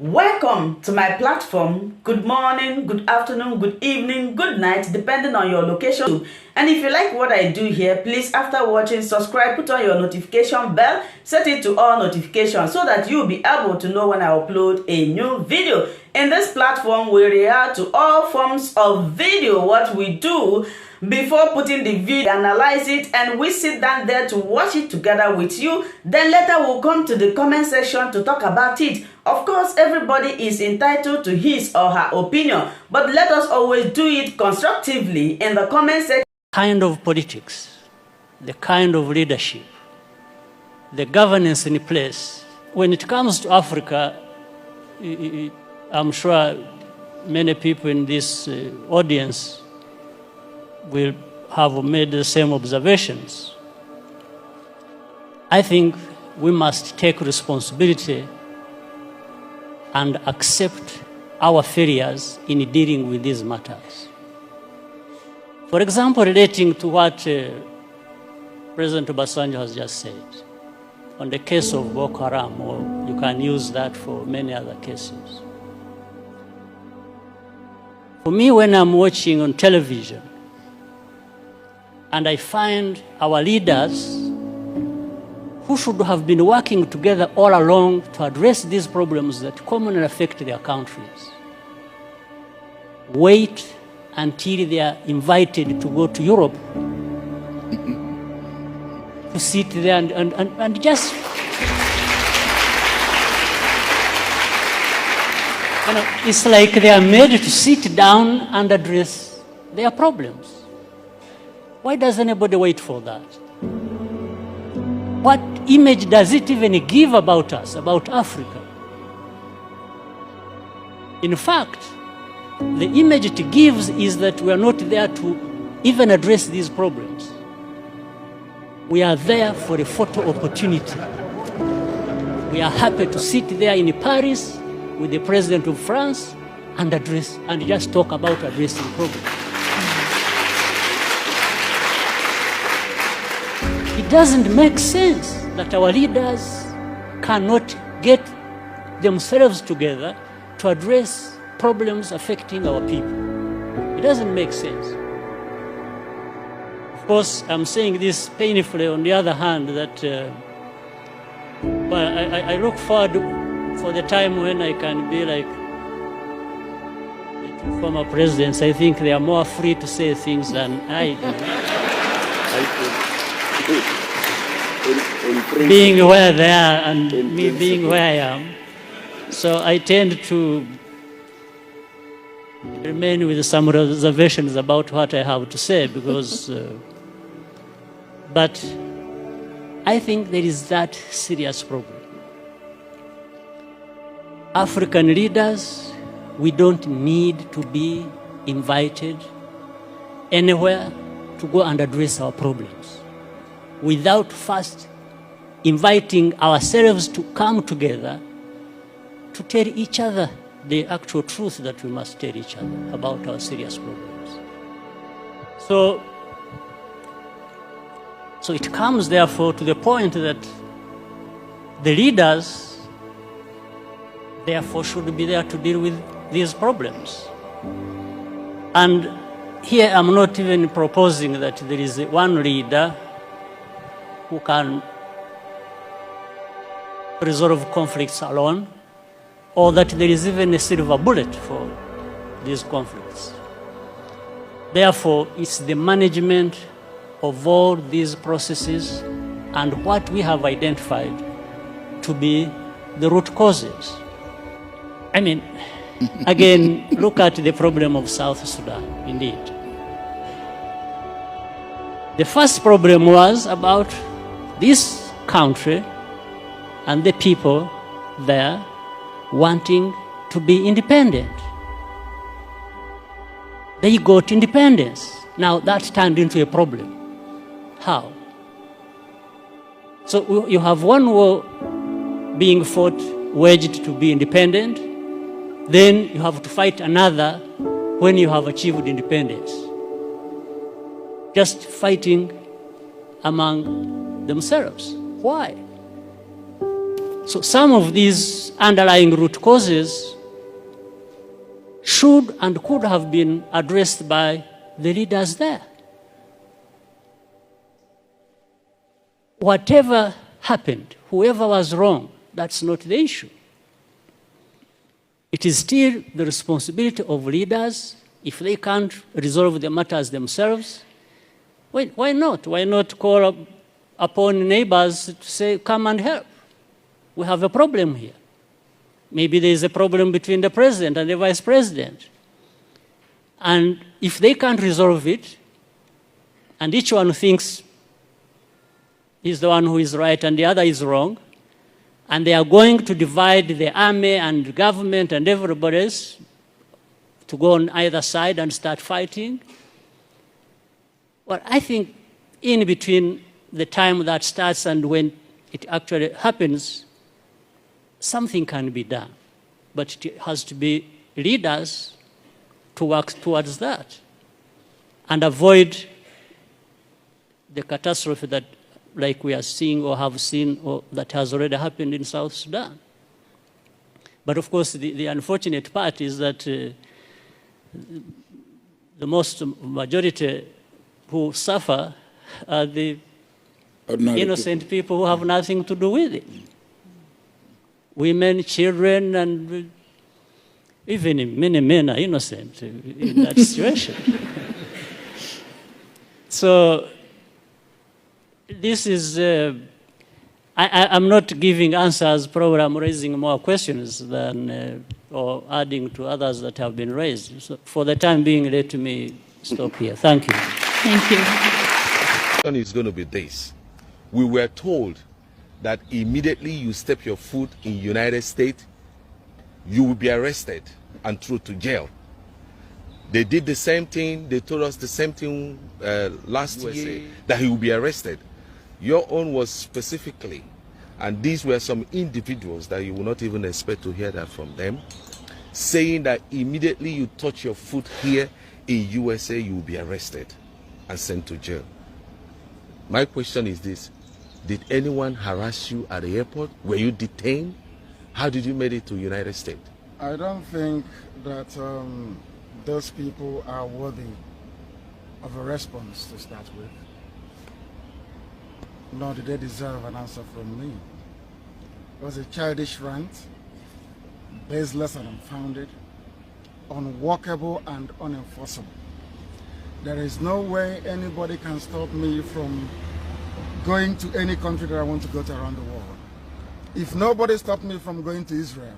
Welcome to my platform. Good morning, good afternoon, good evening, good night, depending on your location. And if you like what I do here, please, after watching, subscribe, put on your notification bell, set it to all notifications so that you'll be able to know when I upload a new video. In this platform, we react to all forms of video. What we do before putting the video, analyze it, and we sit down there to watch it together with you. Then later we'll come to the comment section to talk about it. Of course, everybody is entitled to his or her opinion, but let us always do it constructively in the comment section. Kind of politics, the kind of leadership, the governance in place. When it comes to Africa, I'm sure many people in this audience will have made the same observations. I think we must take responsibility and accept our failures in dealing with these matters. For example, relating to what President Obasanjo has just said, on the case of Boko Haram, or you can use that for many other cases. For me, when I'm watching on television, and I find our leaders who should have been working together all along to address these problems that commonly affect their countries, wait until they are invited to go to Europe to sit there and just, it's like they are made to sit down and address their problems. Why does anybody wait for that? What image does it even give about us, about Africa? In fact, the image it gives is that we are not there to even address these problems. We are there for a photo opportunity. We are happy to sit there in Paris with the President of France and address and just talk about addressing problems. It doesn't make sense that our leaders cannot get themselves together to address problems affecting our people. It doesn't make sense. Of course, I'm saying this painfully. On the other hand, that I look forward for the time when I can be like the former presidents. I think they are more free to say things than I do. Being where they are and me being where I am. So I tend to remain with some reservations about what I have to say because, but I think there is that serious problem. African leaders, we don't need to be invited anywhere to go and address our problems without first inviting ourselves to come together to tell each other the actual truth that we must tell each other about our serious problems. So it comes therefore to the point that the leaders therefore should be there to deal with these problems. And here I'm not even proposing that there is one leader who can resolve conflicts alone, or that there is even a silver bullet for these conflicts. Therefore, it's the management of all these processes and what we have identified to be the root causes. I mean, again, look at the problem of South Sudan, indeed. The first problem was about this country and the people there wanting to be independent. They got independence. Now that turned into a problem. How? So you have one war being fought, waged to be independent, then you have to fight another when you have achieved independence. Just fighting among themselves. Why? So some of these underlying root causes should and could have been addressed by the leaders there. Whatever happened, whoever was wrong, that's not the issue. It is still the responsibility of leaders. If they can't resolve the matters themselves, why not? Why not call upon neighbors to say, come and help? We have a problem here. Maybe there is a problem between the president and the vice president. And if they can't resolve it, and each one thinks he's the one who is right and the other is wrong, and they are going to divide the army and government and everybody else to go on either side and start fighting, well, I think in between the time that starts and when it actually happens, something can be done. But it has to be leaders to work towards that and avoid the catastrophe that, like we are seeing or have seen or that has already happened in South Sudan. But of course, the unfortunate part is that the most majority who suffer are the innocent people who have nothing to do with it. Women, children, and even many men are innocent in that situation. So this is, I'm not giving answers, probably I'm raising more questions than, or adding to others that have been raised. So for the time being, let me stop here. Thank you. Thank you. It's going to be this. We were told that immediately you step your foot in United States, you will be arrested and thrown to jail. They did the same thing. They told us the same thing last year, that he will be arrested. Your own was specifically, and these were some individuals that you will not even expect to hear that from them, saying that immediately you touch your foot here in USA, you will be arrested and sent to jail. My question is this: did anyone harass you at the airport? Were you detained? How did you make it to the United States? I don't think that those people are worthy of a response to start with. Nor do they deserve an answer from me. It was a childish rant, baseless and unfounded, unworkable and unenforceable. There is no way anybody can stop me from going to any country that I want to go to around the world. If nobody stopped me from going to Israel,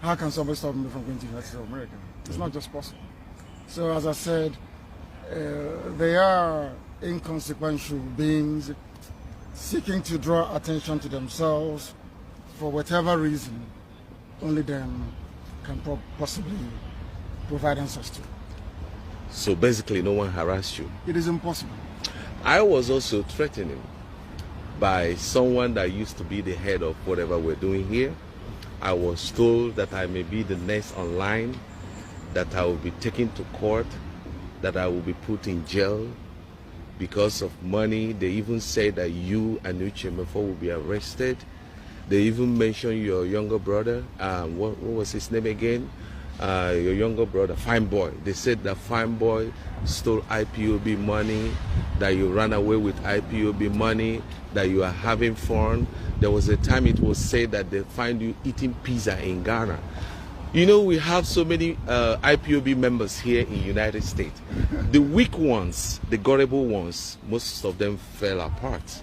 how can somebody stop me from going to the United States of America? It's not just possible. So as I said, they are inconsequential beings seeking to draw attention to themselves for whatever reason only them can possibly provide answers to. So basically no one harassed you? It is impossible. I was also threatened by someone that used to be the head of whatever we're doing here. I was told that I may be the next online, that I will be taken to court, that I will be put in jail because of money. They even said that you and Uchemefo will be arrested. They even mentioned your younger brother. What was his name again? Your younger brother, Fine Boy. They said that Fine Boy stole IPOB money, that you ran away with IPOB money, that you are having fun. There was a time it was said that they find you eating pizza in Ghana. You know, we have so many IPOB members here in the United States. The weak ones, the gullible ones, most of them fell apart.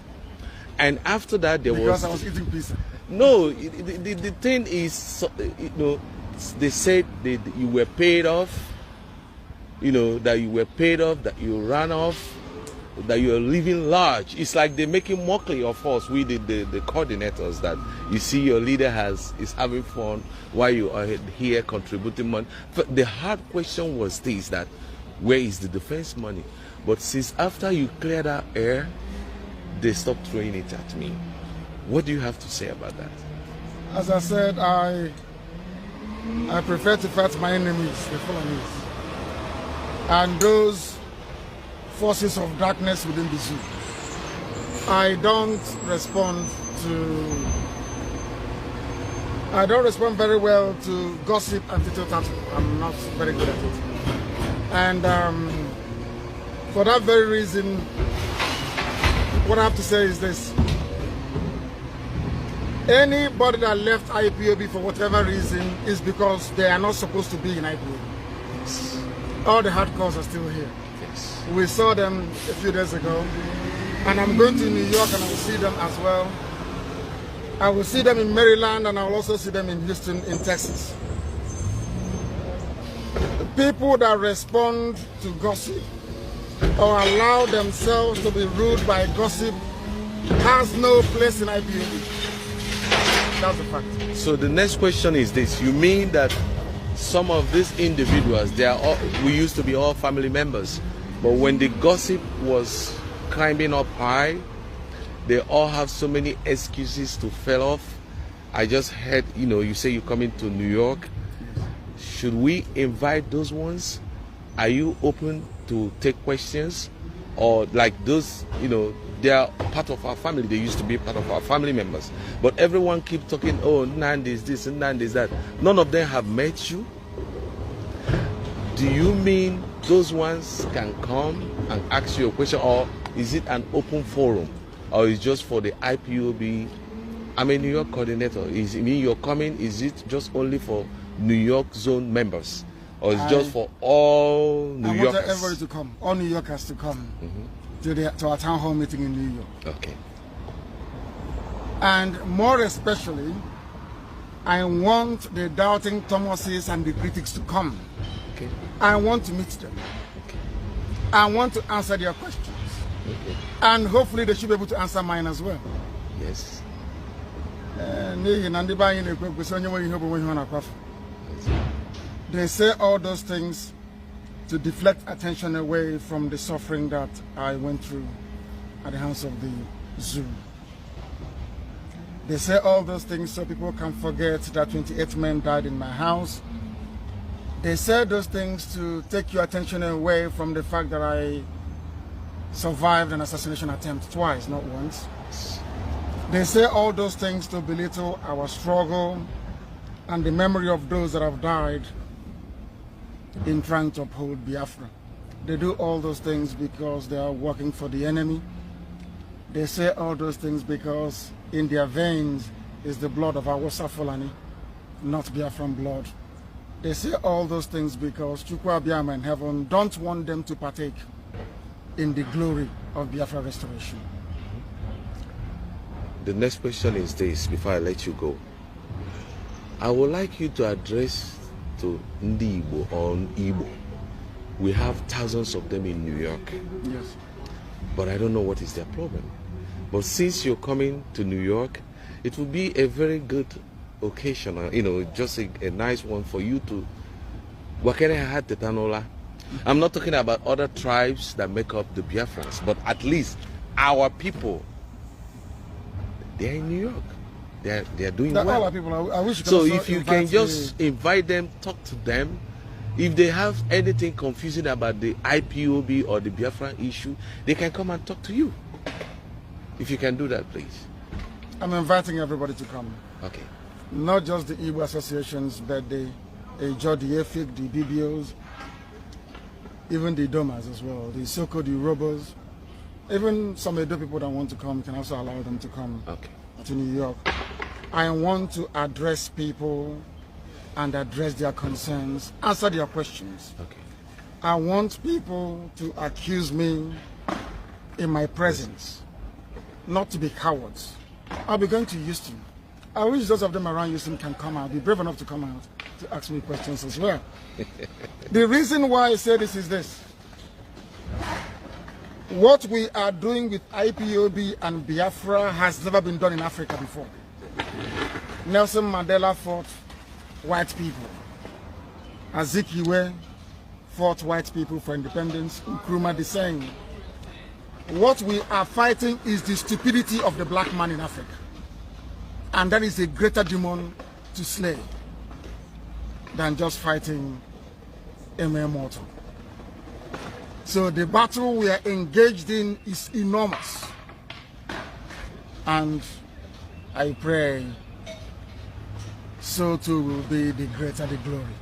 And after that, there because I was eating pizza. No, the thing is, you know, they said that you were paid off, you know, that you were paid off, that you ran off, that you are living large. It's like they're making mockery of us, we the coordinators, that you see your leader is having fun while you are here contributing money. But the hard question was this, that where is the defense money? But since after you cleared that air, they stopped throwing it at me. What do you have to say about that? As I said, I prefer to fight my enemies, the Fulanis, and those forces of darkness within the zoo. I don't respond to I don't respond very well to gossip and tittle-tattle. I'm not very good at it. And for that very reason, what I have to say is this. Anybody that left IPOB for whatever reason is because they are not supposed to be in IPOB. Yes. All the hardcores are still here. Yes. We saw them a few days ago, and I'm going to New York and I will see them as well. I will see them in Maryland and I will also see them in Houston, in Texas. People that respond to gossip or allow themselves to be ruled by gossip has no place in IPOB. That's the fact. So the next question is this. You mean that some of these individuals, we used to be all family members, but when the gossip was climbing up high, they all have so many excuses to fail off. I just heard, you say you're coming to New York. Should we invite those ones? Are you open to take questions? Or like those, they are part of our family. They used to be part of our family members. But everyone keeps talking, oh, Nandi is this and Nandi is that. None of them have met you. Do you mean those ones can come and ask you a question? Or is it an open forum? Or is just for the IPOB? I'm a New York coordinator. Is it mean you're coming? Is it just only for New York zone members? Or is it just for all New Yorkers? I want everybody to come. All New Yorkers to come to our town hall meeting in New York. Okay. And more especially, I want the doubting Thomases and the critics to come. Okay. I want to meet them. Okay. I want to answer their questions. Okay. And hopefully they should be able to answer mine as well. Yes. They say all those things to deflect attention away from the suffering that I went through at the hands of the zoo. They say all those things so people can forget that 28 men died in my house. They say those things to take your attention away from the fact that I survived an assassination attempt twice, not once. They say all those things to belittle our struggle and the memory of those that have died in trying to uphold Biafra. They do all those things because they are working for the enemy. They say all those things because in their veins is the blood of our Fulani, not Biafran blood. They say all those things because Chukwu Abiyama in heaven don't want them to partake in the glory of Biafra restoration. The next question is this, before I let you go. I would like you to address to Ndi Igbo or Igbo. We have thousands of them in New York. Yes. But I don't know what is their problem. But since you're coming to New York, it will be a very good occasion, just a nice one for you to I'm not talking about other tribes that make up the Biafrans, but at least our people, they're in New York. They're doing well. All our people, I wish you could so also if you can just invite them, talk to them. If they have anything confusing about the IPOB or the Biafran issue, they can come and talk to you. If you can do that, please. I'm inviting everybody to come. Okay. Not just the Igbo associations, but the EFIC, the BBOs, even the Domas as well, the SH0CKER, the Robos, even some Edo people that want to come, can also allow them to come to New York. I want to address people and address their concerns, answer their questions. Okay. I want people to accuse me in my presence, not to be cowards. I'll be going to Houston. I wish those of them around Houston can come out, be brave enough to come out to ask me questions as well. The reason why I say this is this. What we are doing with IPOB and Biafra has never been done in Africa before. Nelson Mandela fought white people. Azikiwe fought white people for independence. Nkrumah the same. What we are fighting is the stupidity of the black man in Africa. And that is a greater demon to slay than just fighting a mere mortal. So the battle we are engaged in is enormous. And I pray so too will be the greater the glory.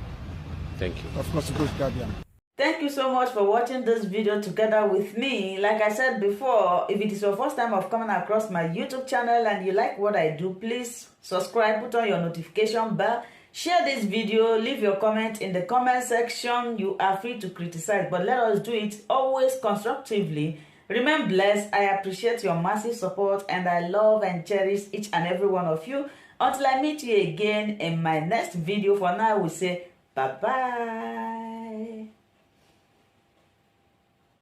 Thank you. Of course, good Kagame. Thank you so much for watching this video together with me. Like I said before, if it is your first time of coming across my YouTube channel and you like what I do, please subscribe, put on your notification bell, share this video, leave your comment in the comment section. You are free to criticize, but let us do it always constructively. Remain blessed. I appreciate your massive support and I love and cherish each and every one of you. Until I meet you again in my next video, for now we say bye-bye.